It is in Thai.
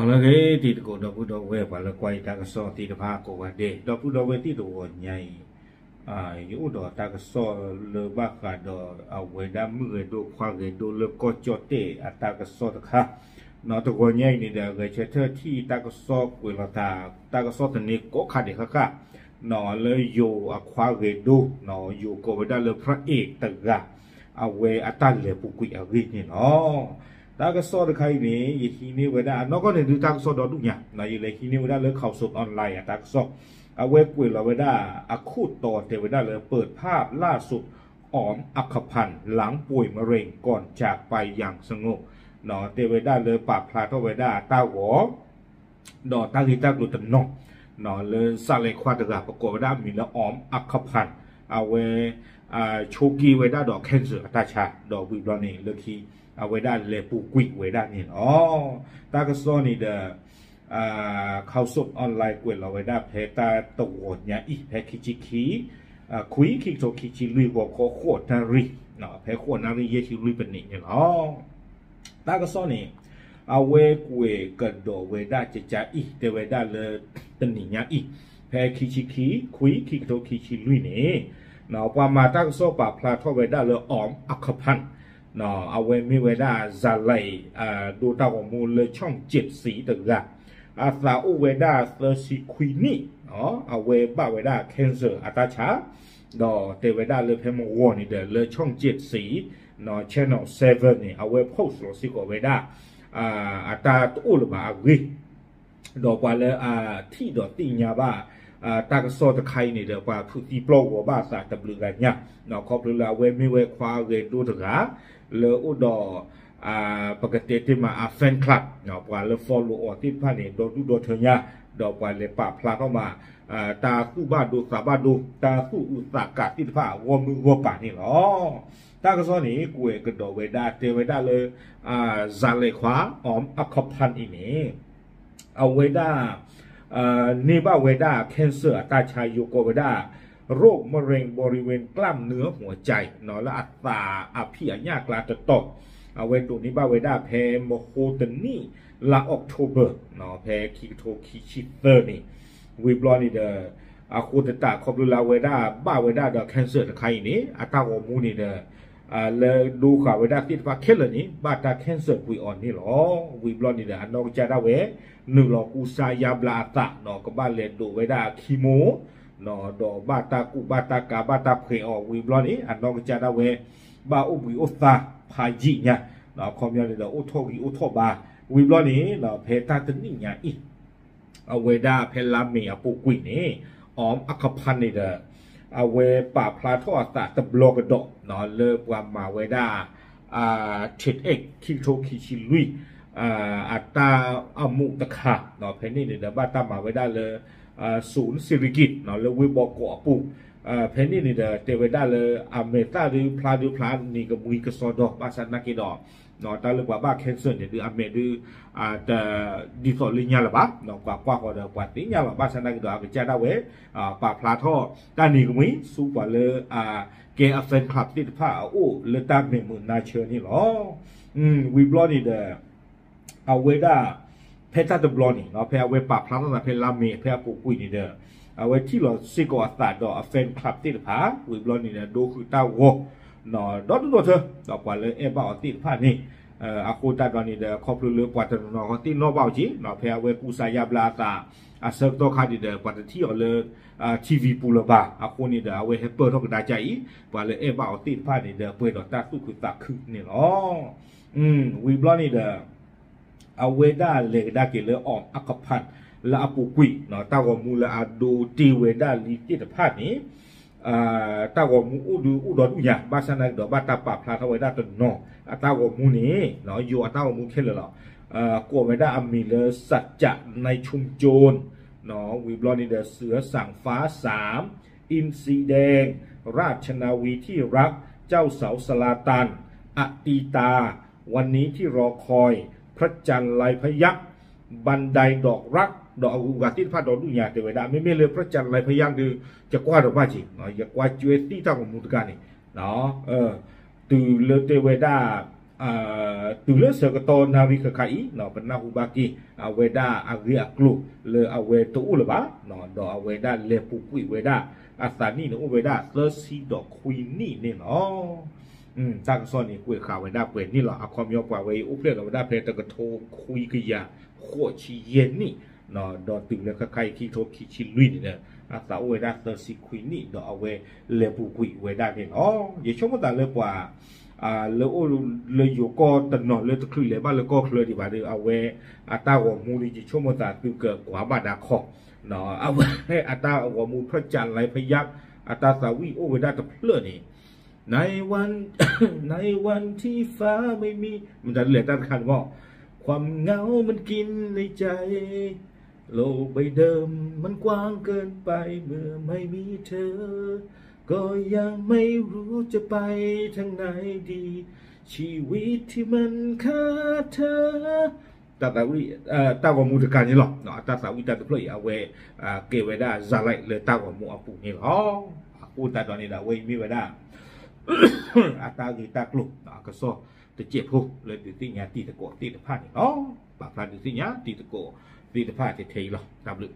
了个地的个到不到位，把了怪大个少地的怕过完的，到不到位地的我伢有到大个少了把个到为了มือดูความเงินดู了ก็จด的大个少的ค่ะนอตัวคนใหญ่นี่เด้อก็เชื่อที่ตากสอบเวลาตากสอบตัวนี้ก็ขาดเด็กค่ะนอเลยอยู่ความเงินดูนออยู่ก็ไม่ได้เลยพระเอกตึกอะเอาไว้อัตราเลยผู้กุยเอาวินี่เนาะตากสอบใครนี่ยี่ที่นี่เวลานอกก็เนี่ยดูตากสอบดอดุเนี่ยนอยี่เลยที่นี่เวลาเลยเข้าสอบออนไลน์ตากสอบเอาไว้กุยเราเวลาคู่ต่อเทวดาเลยเปิดภาพล่าสุดอ๋อมอัคพันธ์หลังป่วยมะเร็งก่อนจากไปอย่างสงบนอเทวดาเลยปราบพลาทเวดาตาหัวดอตาหิตากุตนองนอเลยสาเลควาตกาประกอบได้มีละอ๋อมอัคพันธ์เอาไว้โชกีเวดาดอกแคนเซอร์ตาชาดอกวิบลอนี่เลคีเอาไว้ได้เลยปูกุยเวดานี่อ๋อตากระซ้อนี่เดเข้าสดออนไลน์กวยเราไว้ได้เพตาตัวเนี่ยอีเพคิจิคีคุยคิกโตคิจิลุยบอกขอโคตรนารีเนาะเพโคตรนารีเยชิลุยเป็นนี่เนาะตากระซ้อนี่เอาไว้กวยกันดอกเวดาจะจ่าอีเดเวดาเลยตันนี่เนี่ยอีเพคิจิคีคุยคิกโตคิจิลุยนี่เนาะว่ามาตากระซ้อปราบพลาทเวดาเลยอ๋อมอัคพันธ์เนาะเอาไว้มีเวดาซาไลดูตาวมูลเลยช่องเจ็ดสีตึกละอาซาอุเวดาเซอร์ซิควินีอ๋อเอาเวบาเวดาแคนเซอร์อัตาชาดอเตเวดาเลยเพมวอนี่เดเลยช่องเจ็ดสีเนาะ channel 7นี่เอาเวโพสต์โลซิโกเวดาอัตาตุลบาวิดอกว่าเลยที่ดอติญาบาตากสอตะไคนี่เดว่าผู้ที่โปรวบาสาตะบลือกันเนี่ยเนาะครบเลยเวมีเวควาเวดูตะกาเลอุดอปกติที่มาแฟนคลับเนาะว่าเลย follow อที่ผ่านนี่โดดูโดเทียดอกว่าเลยปะพลาเข้ามาตาคู่บ้านดูสาบ้านดูตาคู่อุตสาหกรรมที่ผ่านวมือวป่านี่เนาะตากสอนี่กูเอกระโดดเวดาเตเวดาเลยซาเลขวาอ๋อมอัคพันธ์อีนี่เอาเวดาเนบาเวดาแคนเซอร์ตาชายโยโกเวดาโรคมะเร็งบริเวณกล้ามเนื้อหัวใจเนาะและอัตราพิษยากลาตตกเอาไว้ตัวนี้บาเวดาเพโมโคตนี่ลาออกโทเบอร์เนาะเพคิโทคิชิเตอร์นี่วิบลอนี่เดอโคตตาคอบลูลาเวดาบาเวดาเดอแคนเซอร์ตะไคนี่อัตราโอมูนี่เดเลยดูข่าวเวดาที่ว่าเคลนี่บาตาแคนเซอร์กุยอ่อนนี่หรอวิบลอนี่เดอันนอกจากได้เวหนึ่งหลอกูซายาบลาตะเนาะก็บ้านเลนดูเวดาคีโมเนาะดอกบาตากุบาตากาบาตาเพออกวิบลอนี่อันนอกจากได้เวบาอุบิอุตาพาจิเนี่ยเนาะคอมยานี่เดอุทกิอุทบาวิบลอนี่เนาะเพตาตนี่เนี่ยอีเอาเวดาเพลามีอปุกุยนี่อ๋อมอัคพันธ์นี่เดเอาเวป่าพลาทอตาตะบลอกดอกเนาะเลิกว่ามาเวดาเช็ดเอกคิโตคิชิลุยอัตตาอมุตะขาเนาะเพนี่เนี่ยเดบ้าตามาเวดาเลยศูนย์สิริกิตเนาะเลยวิบอกกอปูเพนี่เนี่ยเตเวดาเลยอเมตาหรือพลานี่ก็มุยกระสอดอกบาสันนักกิดอกเนาะตาเลยว่าบ้าแคนเซอร์เนี่ยหรืออเมหรือแต่ดิฟอลลิญาละบ้าเนาะกว่าก็เดกว่าติญาละบ้าสันนักกิดอกก็จะได้เวป่าพลาท่อตานี่ก็มุยสู้กว่าเลยเกอเฟนคลับที่ผ้าโอ้เลยตามเมมือนาเชอร์นี่หรอวิบลอนี่เดเอาเวดาเพตาตบลอนี่เนาะเพอเวป่าพลาตั้งแต่เพลามีเพอปูกุยนี่เดเอาไว้ที่เราซิโกอัตตาดอกแฟนคลับที่ผ้าวิบลอนี่เนี่ยดูคือตาโวเนาะดอดเธอดอกกว่าเลยบ้าติดผ้านี่อาคูตาดอนี่เดครอบเรือปวัตนอที่นอบ่าวจีเนาะเพอเวกูสายาบลาตาเซิร์ฟตัวคาดิเดปวัตที่เอาเลยทีวีปูลบาอาคูนี่เดเอาไว้ให้เปิดท้องกระดาษใจกว่าเลยบ้าติดผ้านี่เดเปิดดอกตาสู้คือตาคือนี่เนาะวิบลอนี่เดเอาเวดาเลกดาเกเลออมอัคพันธ์และอปุกุยเนาะตาวมูลอาดูตีเวดาลีติดผ้านี้ตาวมูอุดรอุยาบาสนาดอกบาตาปาพลาทเวดาตนนอตาวมูนี้เนาะอยู่ตาวมูเคลล์กัวเวดาอามีเลสัจจะในชุมโจรเนาะวิบลอนี่เดเสือสั่งฟ้า3อินทรีแดงราชนาวีที่รักเจ้าเสาสลาตันอตีตาวันนี้ที่รอคอยพระจันทร์ลายพยักบันไดดอกรักดอกอุกาติพาดอกดุญาเทวดาไม่เลยพระจันทร์ลายพยักคือจะกว่าดอกบ้าจีเนาะจะกว่าจุเอตีตาของมุตการนี่เนาะตือเลเทวดา tu le se ko to na wi ka kai no pa na hu ba ki aweda agri aklu le awe to u le ba no do aweda le pu kui weda asani no weda so si do kui ni ne no จากส่วนนี้คุยข่าวไว้ได้เปิดนี่หรอเอาความยกว่าไว้อุปเรื่องกับได้เพลงตะกโทคุยกันยาโคชีเย็นนี่เนาะดอตึงเลยใครที่โทคิชิลุยนี่เนี่ยอาสาไว้ได้เตอร์ซิคุยนี่ดอเอาไว้เลปูคุยไว้ได้เนี่ยอ๋ออย่าชมว่าแต่เลยกว่าเลยโอ้เลยอยู่ก็ตนอนเลยตะคลุยเลยบ้านเลยก็เคลื่อนดีกว่าเลยเอาไว้ตาหัวมูนี่จะชมว่าแต่ตึงเกิดกว่าบาดาคอเนาะเอาไว้ตาหัวมูพระจันทร์ไรพยักตาสาวีโอ้ไว้ได้ตะเพลื่อนี่ในวัน ในวันที่ฟ้าไม่มีมันจะเหลือแต่คันว่าความเหงามันกินในใจโลกใบเดิมมันกว้างเกินไปเมื่อไม่มีเธอก็ยังไม่รู้จะไปทางไหนดีชีวิตที่มันขาดเธอตาวิตาว่ามูตการนี่หรอกเนาะตาสาวิตาตะเพลยเอาไว้เก็บไว้ได้จะไล่เลยตาว่ามูอาปูนี่หรอปูตาตอนนี้ได้ไว้มีไว้ได้ตากีตากลุ่มก็ซ้อจะเจ็บหูเลยติดที่ยาตีตะโกตีตะพานี่อ๋อปากพลาดติดที่ยาตีตะโกตีตะพาที่เทยหรอตามลึก